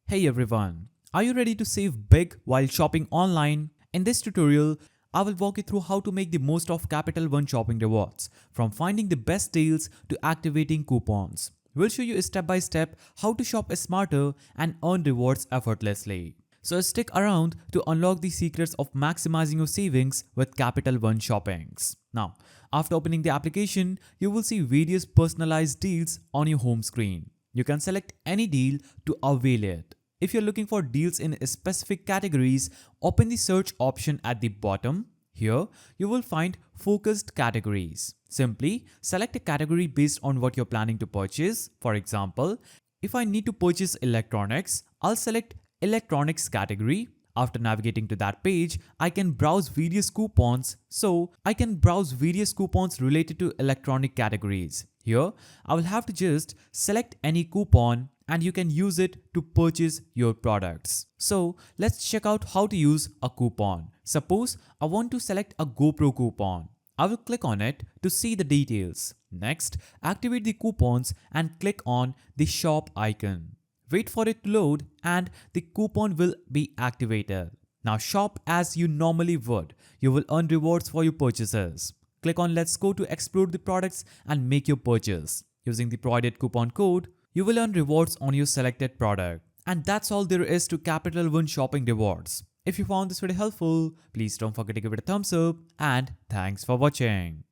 Hey everyone, are you ready to save big while shopping online? In this tutorial, I will walk you through how to make the most of Capital One shopping rewards, from finding the best deals to activating coupons. We'll show you step by step how to shop smarter and earn rewards effortlessly. So stick around to unlock the secrets of maximizing your savings with Capital One shoppings. Now, after opening the application, you will see various personalized deals on your home screen. You can select any deal to avail it. If you're looking for deals in specific categories, open the search option at the bottom. Here, you will find focused categories. Simply select a category based on what you're planning to purchase. For example, if I need to purchase electronics, I'll select electronics category. After navigating to that page, I can browse various coupons. So I can browse various coupons related to electronic categories. Here, I will have to just select any coupon and you can use it to purchase your products. So let's check out how to use a coupon. Suppose I want to select a GoPro coupon. I will click on it to see the details. Next, activate the coupons and click on the shop icon. Wait for it to load and the coupon will be activated. Now shop as you normally would. You will earn rewards for your purchases. Click on Let's Go to explore the products and make your purchase. Using the provided coupon code, you will earn rewards on your selected product. And that's all there is to Capital One shopping rewards. If you found this video helpful, please don't forget to give it a thumbs up and thanks for watching.